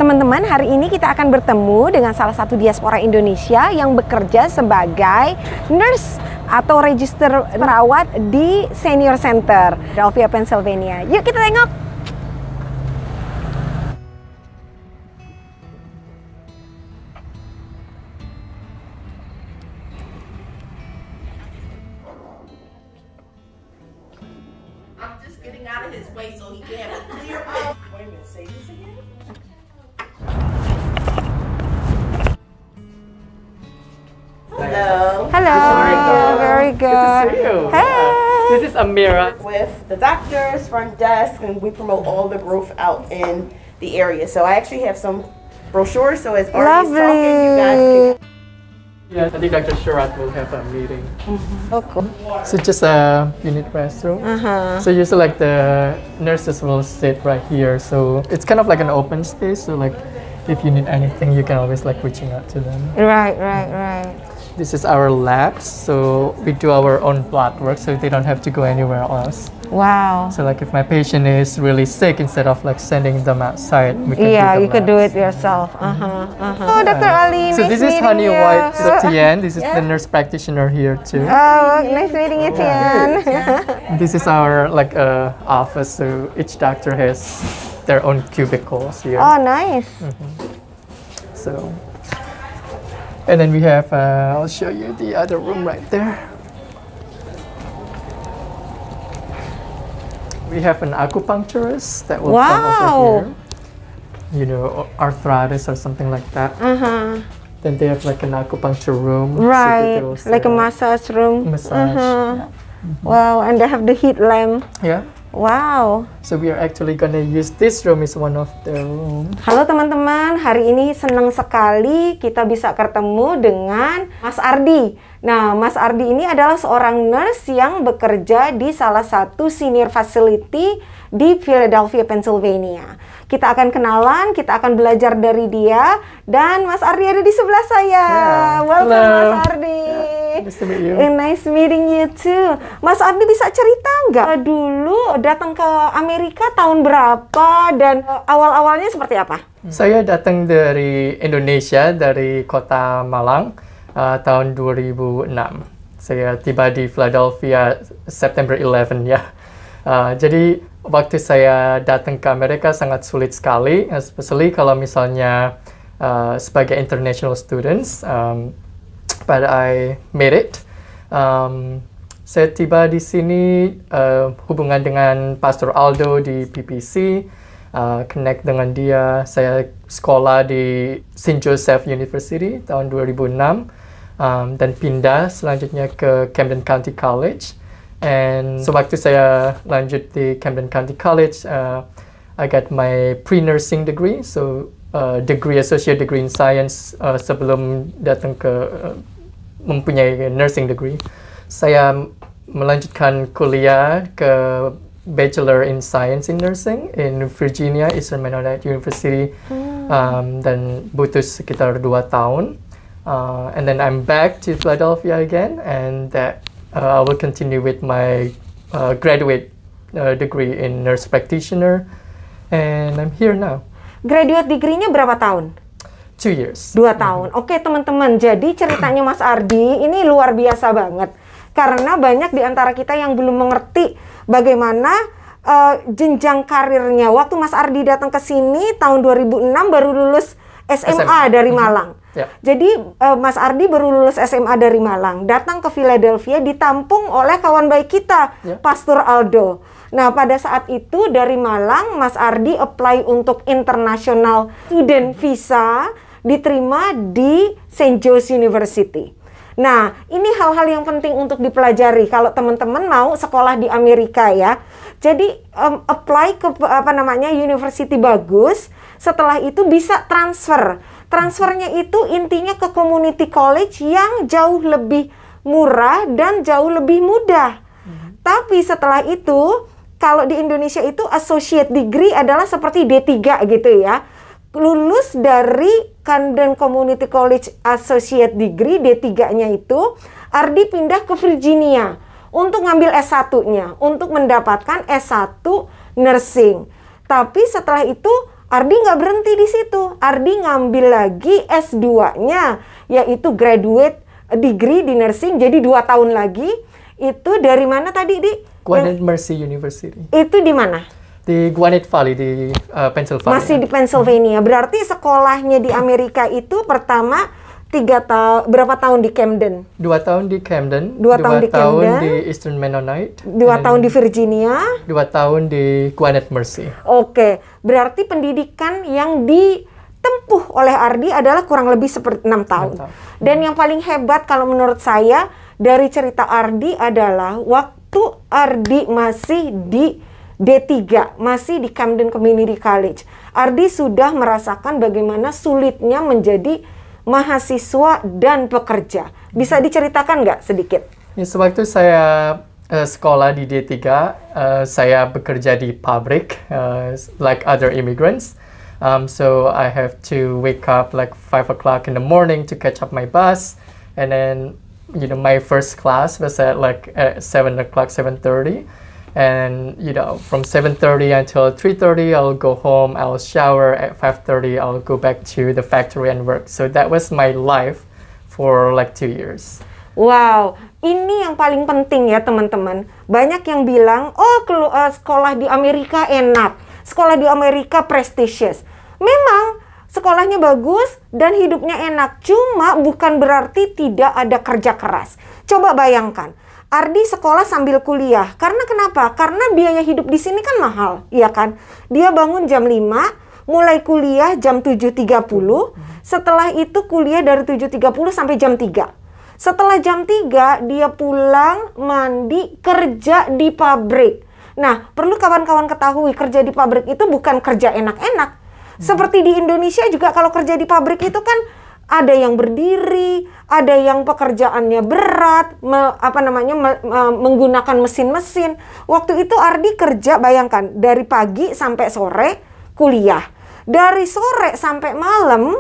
teman-teman, hari ini kita akan bertemu dengan salah satu diaspora Indonesia yang bekerja sebagai nurse atau register perawat di Senior Center, Philadelphia, Pennsylvania. Yuk kita tengok. I'm just getting out of his way so he can have a clear view. Wait a minute, say this again. Hello. Hello. Very good. Good to see you. Hey. This is Amira. With the doctors, front desk, and we promote all the growth out in the area. So I actually have some brochures. So as Artie is talking, you guys can. Yeah, I think Dr. Shurat will have a meeting. Oh, cool. So just a unit restroom. So usually like the nurses will sit right here. So it's kind of like an open space. So like if you need anything, you can always like reaching out to them. Right. This is our labs. So we do our own blood work, so they don't have to go anywhere else. Wow. So like if my patient is really sick, instead of like sending them outside, we can Yeah, do the you could do labs. it yourself. Oh, Dr. Ali, So nice this is meeting Honey you. White, the TN. This is the nurse practitioner here too. Oh, nice meeting you, Tian. This is our like office. So each doctor has their own cubicles here. Oh, nice. So, and then we have. I'll show you the other room right there. We have an acupuncturist that will come over here. You know, arthritis or something like that. Then they have like an acupuncture room. so that they Right, will like a set up massage room. massage. Wow, and they have the heat lamp. Yeah. Wow. So we are actually gonna use this room is one of the rooms. Halo teman-teman, hari ini senang sekali kita bisa ketemu dengan Mas Ardi. Nah, Mas Ardi ini adalah seorang nurse yang bekerja di salah satu senior facility di Philadelphia, Pennsylvania. Kita akan kenalan, kita akan belajar dari dia, dan Mas Ardi ada di sebelah saya. Welcome, Hello. Mas Ardi. Nice to meet you. Nice meeting you too. Mas Ardi bisa cerita nggak dulu datang ke Amerika tahun berapa dan awal-awalnya seperti apa? Saya datang dari Indonesia, dari kota Malang, tahun 2006. Saya tiba di Philadelphia September 11 ya. Jadi waktu saya datang ke Amerika sangat sulit sekali, especially kalau misalnya sebagai international students. But I made it. Saya tiba di sini hubungan dengan Pastor Aldo di PPC, connect dengan dia. Saya sekolah di St. Joseph University tahun 2006, dan pindah selanjutnya ke Camden County College. And sewaktu saya lanjut di Camden County College, I got my pre-nursing degree, so associate degree in science sebelum datang ke mempunyai nursing degree. Saya melanjutkan kuliah ke Bachelor in Science in Nursing in Virginia, Eastern Mennonite University, dan butuh sekitar 2 tahun. And then I'm back to Philadelphia again, and I will continue with my graduate degree in nurse practitioner, and I'm here now. Graduate degree-nya berapa tahun? 2 years. 2 tahun. Oke teman-teman, jadi ceritanya Mas Ardi ini luar biasa banget. Karena banyak di antara kita yang belum mengerti bagaimana jenjang karirnya. Waktu Mas Ardi datang ke sini tahun 2006 baru lulus SMA dari Malang. Yeah. Jadi Mas Ardi baru lulus SMA dari Malang, datang ke Philadelphia, ditampung oleh kawan baik kita, Pastor Aldo. Nah, pada saat itu dari Malang, Mas Ardi apply untuk international student visa, diterima di St. Joe's University. Nah, ini hal-hal yang penting untuk dipelajari kalau teman-teman mau sekolah di Amerika ya. Jadi apply ke university bagus, setelah itu bisa transfer. Transfernya itu intinya ke community college yang jauh lebih murah dan jauh lebih mudah. Tapi setelah itu, kalau di Indonesia itu associate degree adalah seperti D3 gitu ya. Lulus dari Camden Community College Associate Degree, D3-nya itu, Ardi pindah ke Virginia untuk ngambil S1-nya, untuk mendapatkan S1 Nursing. Tapi setelah itu Ardi nggak berhenti di situ. Ardi ngambil lagi S2-nya, yaitu graduate degree di nursing, jadi 2 tahun lagi. Itu dari mana tadi, Di? Gwinnett Mercy University. Itu di mana? Di Gwinnett Valley, di Pennsylvania. Masih di Pennsylvania. Berarti sekolahnya di Amerika itu pertama berapa tahun di Camden? 2 tahun di Camden. 2 tahun di Camden. di Eastern Mennonite. 2 tahun di Virginia. 2 tahun di Gwinnett Mercy. Oke, berarti pendidikan yang ditempuh oleh Ardi adalah kurang lebih seperti 6 tahun. 6 tahun. Dan yang paling hebat kalau menurut saya dari cerita Ardi adalah waktu Ardi masih di D3, masih di Camden Community College. Ardi sudah merasakan bagaimana sulitnya menjadi mahasiswa dan pekerja. Bisa diceritakan nggak sedikit? Ya, sewaktu saya sekolah di D3, saya bekerja di pabrik, like other immigrants. So I have to wake up like 5 o'clock in the morning to catch up my bus. And then, my first class was at like 7 o'clock, 7:30. And, from 7:30 until 3:30, I'll go home, I'll shower. At 5:30, I'll go back to the factory and work. So that was my life for like 2 years. Wow, ini yang paling penting ya teman-teman. Banyak yang bilang, sekolah di Amerika enak, sekolah di Amerika prestisius. Memang sekolahnya bagus dan hidupnya enak, cuma bukan berarti tidak ada kerja keras. Coba bayangkan, Ardi sekolah sambil kuliah. Karena kenapa? Karena biaya hidup di sini kan mahal, iya kan? Dia bangun jam 5, mulai kuliah jam 7.30, setelah itu kuliah dari 7.30 sampai jam 3. Setelah jam 3, dia pulang, mandi, kerja di pabrik. Nah, perlu kawan-kawan ketahui, kerja di pabrik itu bukan kerja enak-enak. Seperti di Indonesia juga kalau kerja di pabrik itu kan ada yang berdiri, ada yang pekerjaannya berat, menggunakan mesin-mesin. Waktu itu Ardi kerja, bayangkan, dari pagi sampai sore kuliah. Dari sore sampai malam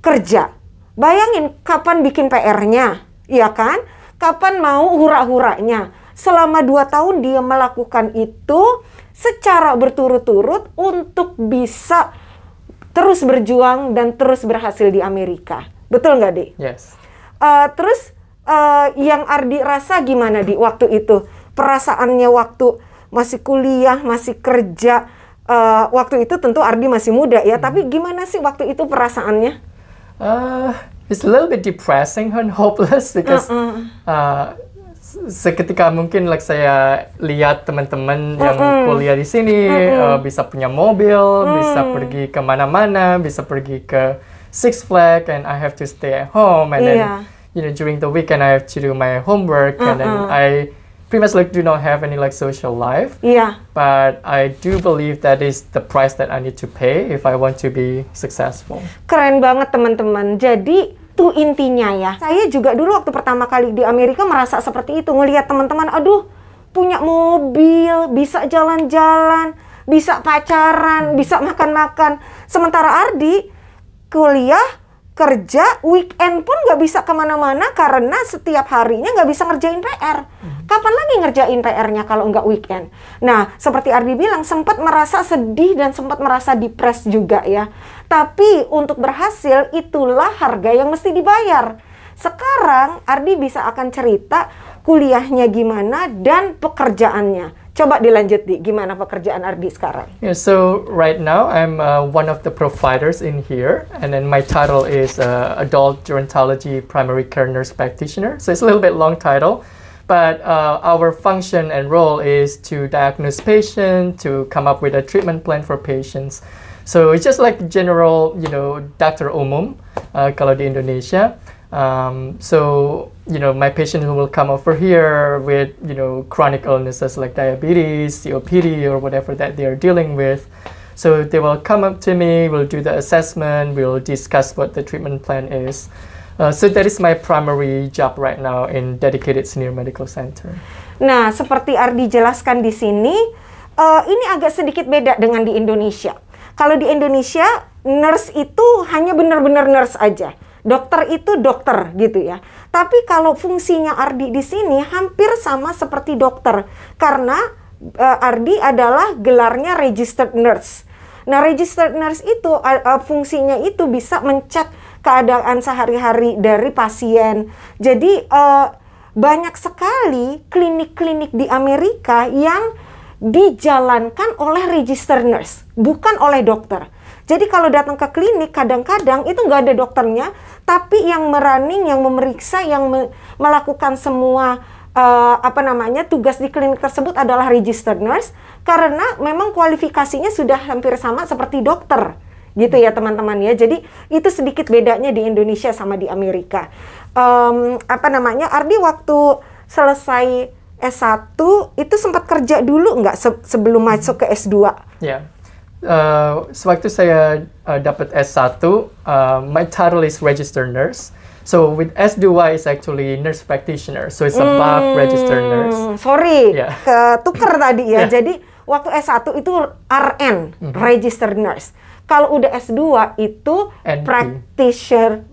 kerja. Bayangin kapan bikin PR-nya, ya kan? Kapan mau hura-huranya. Selama 2 tahun dia melakukan itu secara berturut-turut untuk bisa terus berjuang dan terus berhasil di Amerika. Betul nggak, Di? Yes. Terus yang Ardi rasa gimana, Di, waktu itu? Perasaannya waktu masih kuliah, masih kerja. Waktu itu tentu Ardi masih muda ya, tapi gimana sih waktu itu perasaannya? It's a little bit depressing and hopeless because seketika mungkin like saya lihat teman-teman yang kuliah di sini bisa punya mobil, bisa pergi kemana-mana, bisa pergi ke Six Flags, and I have to stay at home, and then during the weekend I have to do my homework, and then I pretty much like do not have any like social life. But I do believe that is the price that I need to pay if I want to be successful. Keren banget teman-teman. Jadi itu intinya ya. Saya juga dulu waktu pertama kali di Amerika merasa seperti itu. Ngelihat teman-teman, aduh, punya mobil, bisa jalan-jalan, bisa pacaran, bisa makan-makan. Sementara Ardi kuliah, kerja, weekend pun nggak bisa kemana-mana karena setiap harinya nggak bisa ngerjain PR. Kapan lagi ngerjain PR-nya kalau nggak weekend? Nah, seperti Ardi bilang, sempat merasa sedih dan sempat merasa depres juga ya. Tapi untuk berhasil, itulah harga yang mesti dibayar. Sekarang Ardi bisa akan cerita kuliahnya gimana dan pekerjaannya. Coba dilanjut, Di, gimana pekerjaan Ardi sekarang? Yeah, so right now I'm one of the providers in here, and then my title is Adult Gerontology Primary Care Nurse Practitioner. So it's a little bit long title, but our function and role is to diagnose patients, to come up with a treatment plan for patients. So it's just like general, dokter umum kalau di Indonesia. So, my patient who will come over here with, chronic illnesses like diabetes, COPD, or whatever that they are dealing with. So they will come up to me, we'll do the assessment, we'll discuss what the treatment plan is. So that is my primary job right now in Dedicated Senior Medical Center. Nah, seperti Ardi jelaskan di sini, ini agak sedikit beda dengan di Indonesia. Kalau di Indonesia, nurse itu hanya benar-benar nurse aja. Dokter itu dokter gitu ya. Tapi kalau fungsinya Ardi di sini hampir sama seperti dokter. Karena Ardi adalah gelarnya registered nurse. Nah, registered nurse itu fungsinya itu bisa mencek keadaan sehari-hari dari pasien. Jadi banyak sekali klinik-klinik di Amerika yang dijalankan oleh registered nurse, bukan oleh dokter. Jadi kalau datang ke klinik kadang-kadang itu nggak ada dokternya, tapi yang merunning, yang memeriksa, yang melakukan semua tugas di klinik tersebut adalah registered nurse, karena memang kualifikasinya sudah hampir sama seperti dokter, gitu ya teman-teman ya. Jadi itu sedikit bedanya di Indonesia sama di Amerika. Ardi waktu selesai S1 itu sempat kerja dulu nggak sebelum masuk ke S2? Ya. Sewaktu saya dapat S1, my title is registered nurse. So with S2 is actually nurse practitioner. So it's above registered nurse. Sorry, ketuker tadi ya. Yeah. Jadi waktu S1 itu RN, registered nurse. Kalau udah S2 itu practitioner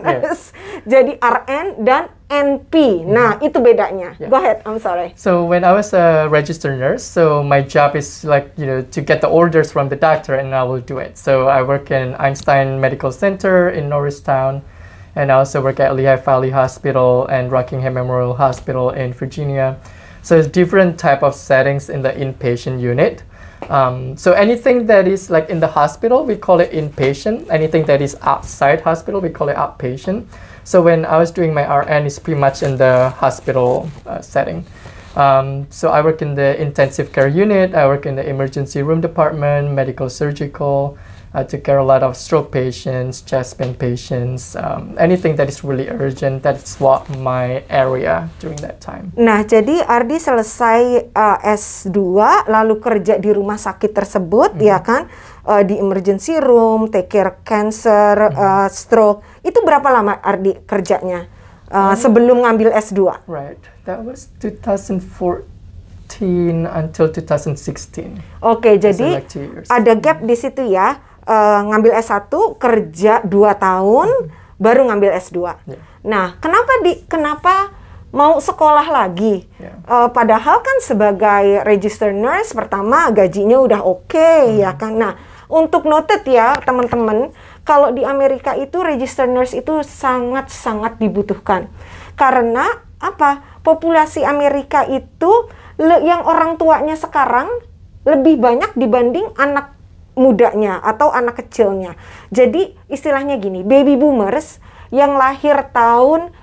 nurse. Jadi RN dan NP. Nah, itu bedanya. Yeah. Go ahead, I'm sorry. So when I was a registered nurse, so my job is like, to get the orders from the doctor and I will do it. So I work in Einstein Medical Center in Norristown, and I also work at Lehigh Valley Hospital and Rockingham Memorial Hospital in Virginia. So it's different type of settings in the inpatient unit. So anything that is like in the hospital, we call it inpatient. Anything that is outside hospital, we call it outpatient. So when I was doing my RN, it's pretty much in the hospital setting. So I work in the intensive care unit, I work in the emergency room department, medical surgical. I took care of a lot of stroke patients, chest pain patients, anything that is really urgent. That's what my area during that time. Nah, jadi Ardi selesai S2, lalu kerja di rumah sakit tersebut, ya kan? Di emergency room, take care cancer, stroke. Itu berapa lama Ardi kerjanya sebelum ngambil S2? Right, that was 2014 until 2016. Oke, jadi like 2 years. ada gap di situ ya. Ngambil S1, kerja 2 tahun, baru ngambil S2. Yeah. Nah, kenapa mau sekolah lagi? Yeah. Padahal kan sebagai registered nurse, pertama gajinya udah oke, ya kan? Nah, untuk noted ya teman-teman, kalau di Amerika itu registered nurse itu sangat-sangat dibutuhkan. Karena apa? Populasi Amerika itu yang orang tuanya sekarang lebih banyak dibanding anak mudanya atau anak kecilnya. Jadi istilahnya gini, baby boomers yang lahir tahun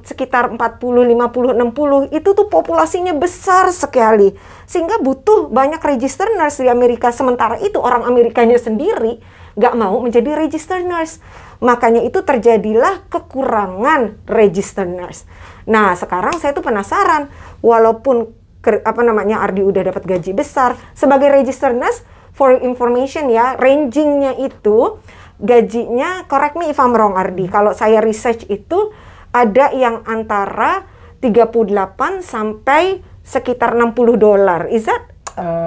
sekitar 40, 50, 60 itu tuh populasinya besar sekali. Sehingga butuh banyak registered nurse di Amerika. Sementara itu orang Amerikanya sendiri nggak mau menjadi registered nurse. Makanya itu terjadilah kekurangan registered nurse. Nah, sekarang saya tuh penasaran, walaupun Ardi udah dapat gaji besar sebagai registered nurse, for information ya, rangingnya itu gajinya, correct me if I'm wrong Ardi, kalau saya research itu ada yang antara 38 sampai sekitar $60. Is that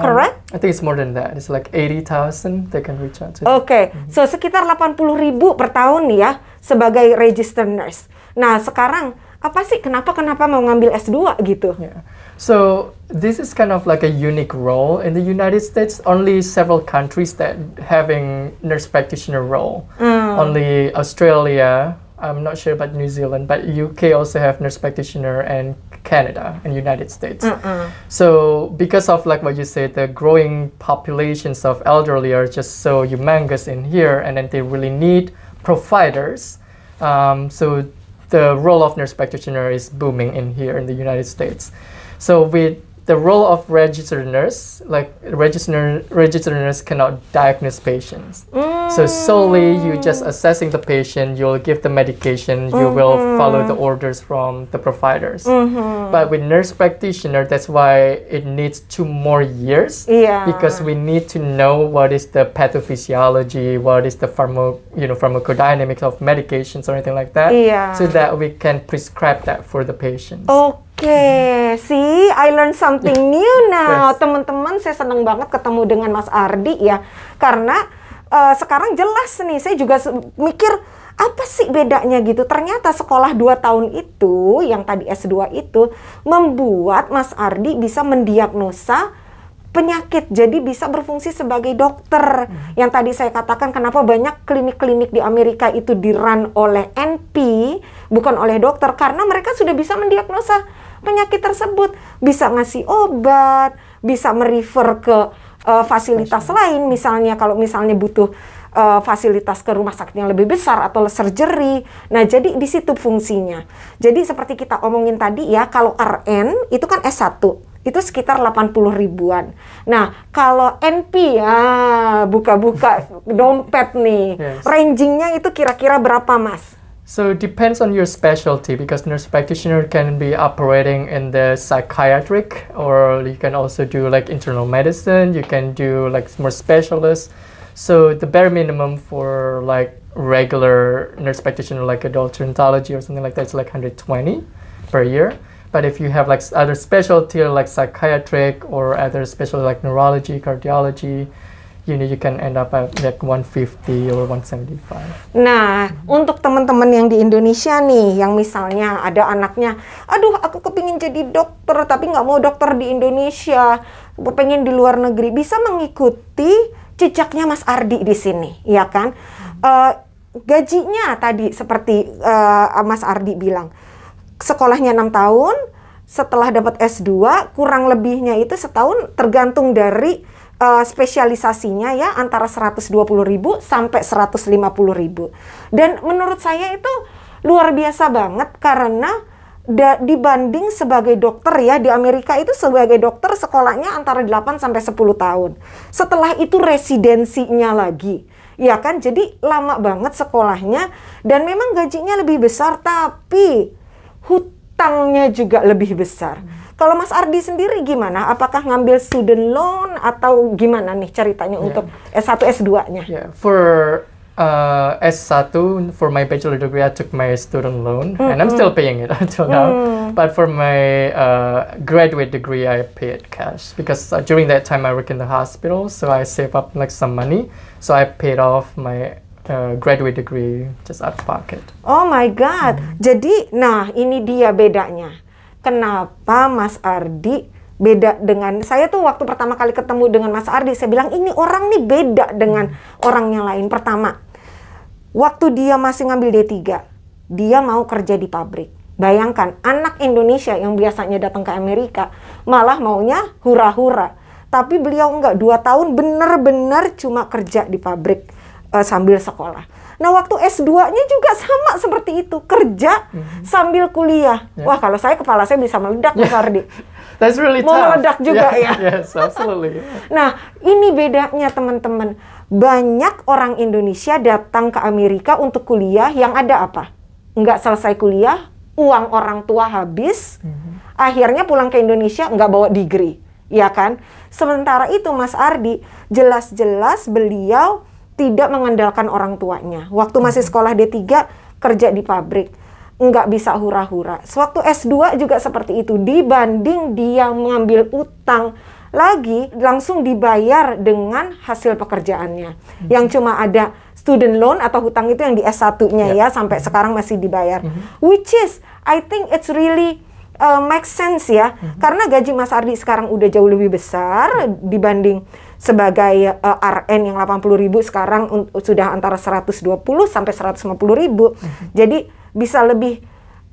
correct? I think it's more than that. It's like 80,000 they can reach out to. Oke, so sekitar 80.000 per tahun ya sebagai registered nurse. Nah, sekarang apa sih kenapa mau ngambil S2 gitu? Yeah. So this is kind of like a unique role in the United States. Only several countries that having nurse practitioner role. Only Australia, I'm not sure about New Zealand, but UK also have nurse practitioner, and Canada and United States. So because of like what you said, the growing populations of elderly are just so humongous in here, and then they really need providers. So the role of nurse practitioner is booming in here in the United States. So with the role of registered nurse, like registered nurse cannot diagnose patients. So solely you just assessing the patient, you'll give the medication, you will follow the orders from the providers. But with nurse practitioner, that's why it needs 2 more years. Yeah. Because we need to know what is the pathophysiology, what is the pharmacodynamics of medications or anything like that, Yeah. so that we can prescribe that for the patients. Oke, see, I learned something new now. Yes. Teman-teman, saya senang banget ketemu dengan Mas Ardi ya. Karena sekarang jelas nih, saya juga mikir, apa sih bedanya gitu. Ternyata sekolah 2 tahun itu, yang tadi S2 itu, membuat Mas Ardi bisa mendiagnosa penyakit, jadi bisa berfungsi sebagai dokter. Yang tadi saya katakan kenapa banyak klinik-klinik di Amerika itu di-run oleh NP, bukan oleh dokter, karena mereka sudah bisa mendiagnosa penyakit tersebut, bisa ngasih obat, bisa merefer ke fasilitas lain, misalnya kalau misalnya butuh fasilitas ke rumah sakit yang lebih besar atau surgery. Nah, jadi di situ fungsinya. Jadi seperti kita omongin tadi ya, kalau RN itu kan S1. Itu sekitar 80 ribuan. Nah, kalau NP ya buka-buka dompet nih. Yes. Rangingnya itu kira-kira berapa, Mas? So it depends on your specialty because nurse practitioner can be operating in the psychiatric, or you can also do like internal medicine, you can do like more specialists. So the bare minimum for like regular nurse practitioner like adult gerontology or something like that is like 120 per year. But if you have like other specialty like psychiatric or other specialty like neurology, cardiology, you can end up at like 150 or 175. Nah, untuk teman-teman yang di Indonesia nih, yang misalnya ada anaknya, aduh aku kepingin jadi dokter tapi nggak mau dokter di Indonesia, pengen di luar negeri, bisa mengikuti jejaknya Mas Ardi di sini, ya kan? Gajinya tadi seperti Mas Ardi bilang, sekolahnya 6 tahun, setelah dapat S2 kurang lebihnya itu setahun tergantung dari spesialisasinya ya, antara 120.000 sampai 150.000. Dan menurut saya itu luar biasa banget karena dibanding sebagai dokter ya, di Amerika itu sebagai dokter sekolahnya antara 8 sampai 10 tahun. Setelah itu residensinya lagi. Ya kan, jadi lama banget sekolahnya dan memang gajinya lebih besar tapi hutangnya juga lebih besar. Kalau Mas Ardi sendiri gimana? Apakah ngambil student loan atau gimana nih ceritanya untuk S1, S2-nya? Yeah, for S1, for my bachelor degree, I took my student loan, and I'm still paying it until now. But for my graduate degree, I pay it cash because during that time I work in the hospital, so I save up like some money. So I paid off my graduate degree just out of pocket. Oh my God. Jadi, nah ini dia bedanya. Kenapa Mas Ardi beda dengan saya tuh waktu pertama kali ketemu dengan Mas Ardi, saya bilang ini orang nih beda dengan orang yang lain. Pertama, waktu dia masih ngambil D3, dia mau kerja di pabrik. Bayangkan, anak Indonesia yang biasanya datang ke Amerika malah maunya hura-hura. Tapi beliau enggak, 2 tahun benar-benar cuma kerja di pabrik sambil sekolah. Nah, waktu S2-nya juga sama seperti itu, kerja sambil kuliah. Wah, kalau saya kepala saya bisa meledak, Mas Ardi. That's really Mau tough. meledak juga ya. Yes, absolutely. Nah, ini bedanya teman-teman. Banyak orang Indonesia datang ke Amerika untuk kuliah yang ada apa? Nggak selesai kuliah, uang orang tua habis, akhirnya pulang ke Indonesia nggak bawa degree, ya kan? Sementara itu Mas Ardi, jelas-jelas beliau tidak mengandalkan orang tuanya. Waktu masih sekolah D3, kerja di pabrik. Nggak bisa hura-hura. Sewaktu S2 juga seperti itu. Dibanding dia mengambil utang, lagi langsung dibayar dengan hasil pekerjaannya. Yang cuma ada student loan atau hutang itu yang di S1-nya ya, sampai sekarang masih dibayar. Which is, I think it's really make sense ya. Karena gaji Mas Ardi sekarang udah jauh lebih besar dibanding sebagai RN yang 80.000 sekarang sudah antara 120 sampai 150.000. Jadi bisa lebih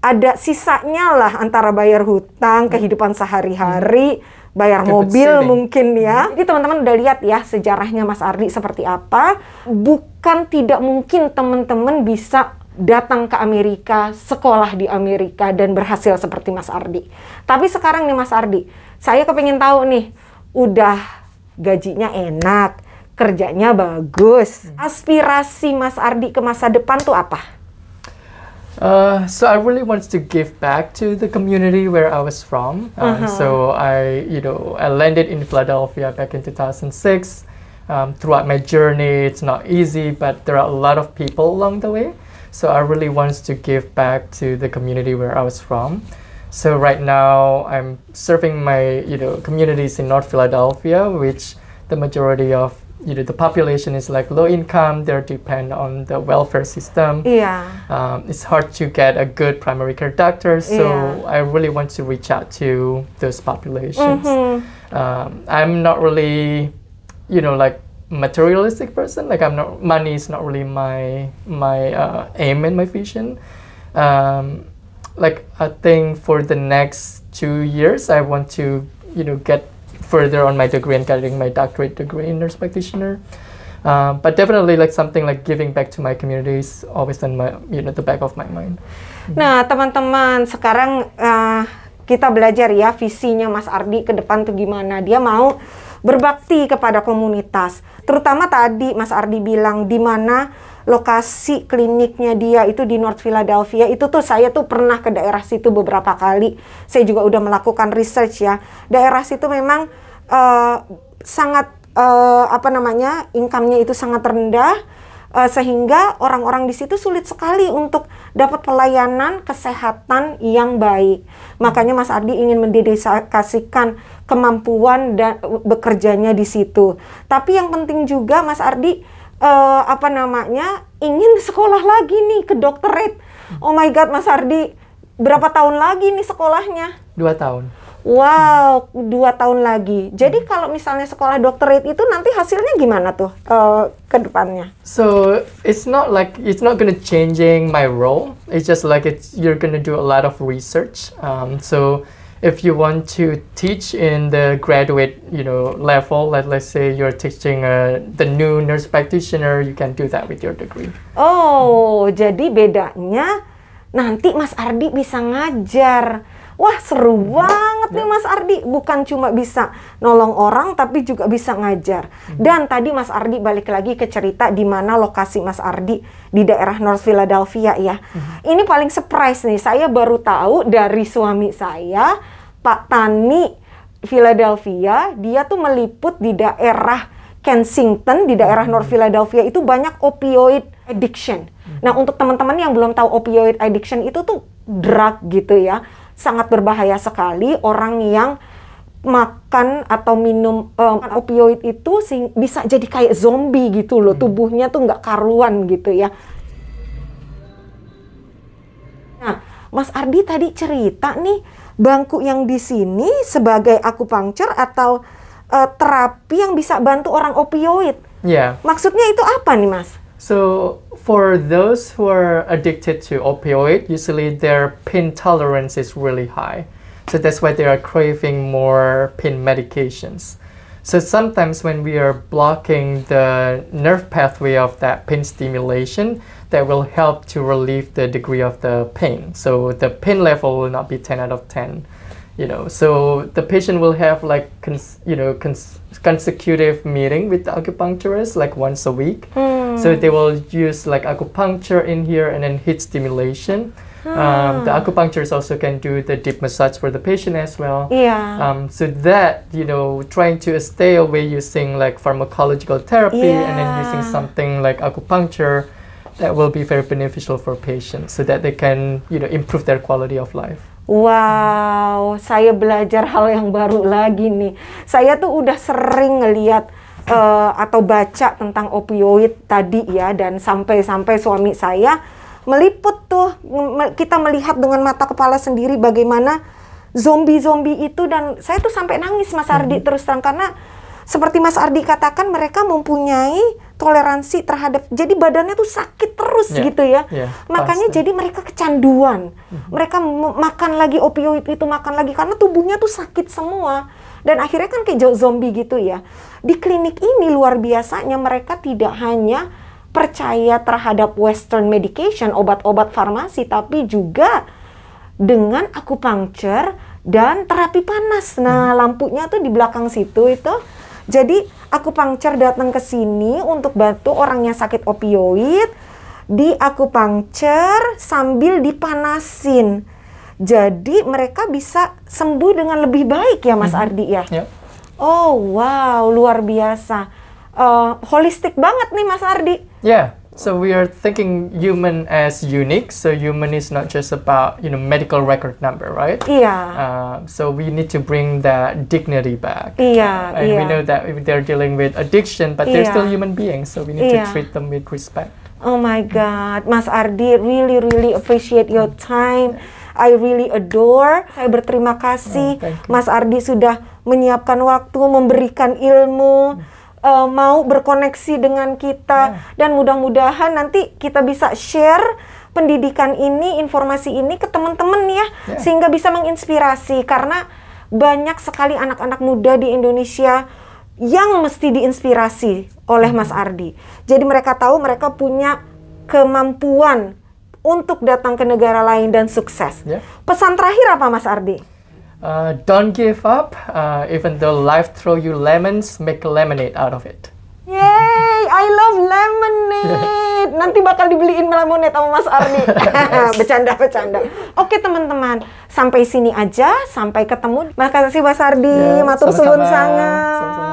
ada sisanya lah antara bayar hutang, kehidupan sehari-hari, bayar mobil mungkin ya. Jadi teman-teman udah lihat ya sejarahnya Mas Ardi seperti apa. Bukan tidak mungkin teman-teman bisa datang ke Amerika, sekolah di Amerika dan berhasil seperti Mas Ardi. Tapi sekarang nih Mas Ardi, saya kepingin tahu nih, udah gajinya enak, kerjanya bagus. Aspirasi Mas Ardi ke masa depan tuh apa? So I really want to give back to the community where I was from. So I landed in Philadelphia back in 2006. Throughout my journey, it's not easy, but there are a lot of people along the way. So I really want to give back to the community where I was from. So right now I'm serving my communities in North Philadelphia, which the majority of the population is like low income, they're depend on the welfare system. Iya. It's hard to get a good primary care doctor, so I really want to reach out to those populations. I'm not really, like materialistic person. Like money is not really my aim and my vision. Like I think for the next 2 years, I want to, get further on my degree and getting my doctorate degree in nurse practitioner. But definitely like something like giving back to my community is always on my, the back of my mind. Nah, teman-teman, sekarang kita belajar ya visinya Mas Ardi ke depan tuh gimana. Dia mau berbakti kepada komunitas. Terutama tadi Mas Ardi bilang di mana lokasi kliniknya dia itu di North Philadelphia. Itu tuh saya tuh pernah ke daerah situ beberapa kali. Saya juga udah melakukan research ya. Daerah situ memang sangat income-nya itu sangat rendah, sehingga orang-orang di situ sulit sekali untuk dapat pelayanan kesehatan yang baik. Makanya Mas Ardi ingin mendedikasikan kemampuan dan bekerjanya di situ. Tapi yang penting juga Mas Ardi ingin sekolah lagi nih ke dokterate. Oh my God, Mas Ardi, berapa tahun lagi nih sekolahnya? 2 tahun. Wow, 2 tahun lagi. Jadi kalau misalnya sekolah dokterate itu nanti hasilnya gimana tuh ke depannya? So it's not gonna changing my role. It's just like you're gonna do a lot of research. So if you want to teach in the graduate, level, let's say you're teaching the new nurse practitioner, you can do that with your degree. Oh, jadi bedanya nanti Mas Ardi bisa ngajar. Wah, seru banget nih Mas Ardi. Bukan cuma bisa nolong orang, tapi juga bisa ngajar. Dan tadi Mas Ardi balik lagi ke cerita di mana lokasi Mas Ardi di daerah North Philadelphia ya. Ini paling surprise nih. Saya baru tahu dari suami saya, Pak Tani Philadelphia. Dia tuh meliput di daerah Kensington, di daerah North Philadelphia itu banyak opioid addiction. Nah, untuk teman-teman yang belum tahu opioid addiction itu tuh drug gitu ya. Sangat berbahaya sekali. Orang yang makan atau minum opioid itu bisa jadi kayak zombie gitu loh. Tubuhnya tuh nggak karuan gitu ya. Nah, Mas Ardi tadi cerita nih, bangku yang di sini sebagai akupunktur atau terapi yang bisa bantu orang opioid. Yeah. Maksudnya itu apa nih, Mas? So for those who are addicted to opioid, usually their pain tolerance is really high. So that's why they are craving more pain medications. So sometimes when we are blocking the nerve pathway of that pain stimulation, that will help to relieve the degree of the pain. So the pain level will not be 10 out of 10. So the patient will have like consecutive meeting with the acupuncturist like once a week. So they will use like acupuncture in here and then heat stimulation. The acupuncturist also can do the deep massage for the patient as well. Yeah. So that, trying to stay away using like pharmacological therapy and then using something like acupuncture, that will be very beneficial for patients so that they can, improve their quality of life. Wow, saya belajar hal yang baru lagi nih. Saya tuh udah sering ngeliat atau baca tentang opioid tadi ya, dan sampai suami saya meliput tuh, kita melihat dengan mata kepala sendiri bagaimana zombie-zombie itu, dan saya tuh sampai nangis Mas Ardi terus terang, karena seperti Mas Ardi katakan mereka mempunyai toleransi terhadap, jadi badannya tuh sakit terus gitu ya. Makanya pasti. Jadi mereka kecanduan. Mereka makan lagi opioid itu, makan lagi karena tubuhnya tuh sakit semua. Dan akhirnya kan kayak zombie gitu ya. Di klinik ini luar biasanya mereka tidak hanya percaya terhadap western medication, obat-obat farmasi, tapi juga dengan akupunktur dan terapi panas. Nah, lampunya tuh di belakang situ itu. Jadi akupunktur datang ke sini untuk bantu orang yang sakit opioid, di akupunktur sambil dipanasin. Jadi mereka bisa sembuh dengan lebih baik ya Mas Ardi ya? Oh wow, luar biasa. Holistik banget nih Mas Ardi. Yeah, So we are thinking human as unique. So human is not just about medical record number, right? Iya. So we need to bring that dignity back. Iya, And we iya. know that if they're dealing with addiction, but they're Iya. still human beings. So we need to Iya. treat them with respect. Oh my God, Mas Ardi, really appreciate your time. I really adore. Saya berterima kasih, thank you. Mas Ardi sudah menyiapkan waktu, memberikan ilmu, mau berkoneksi dengan kita, dan mudah-mudahan nanti kita bisa share pendidikan ini, informasi ini ke teman-teman ya, sehingga bisa menginspirasi, karena banyak sekali anak-anak muda di Indonesia yang mesti diinspirasi oleh Mas Ardi. Jadi mereka tahu mereka punya kemampuan untuk datang ke negara lain dan sukses. Pesan terakhir apa, Mas Ardi? Don't give up. Even though life throw you lemons, make lemonade out of it. Yay, I love lemonade. Nanti bakal dibeliin lemonade sama Mas Ardi. Bercanda. Oke teman-teman, sampai sini aja. Sampai ketemu. Makasih Mas Ardi. Matur suwun sangat.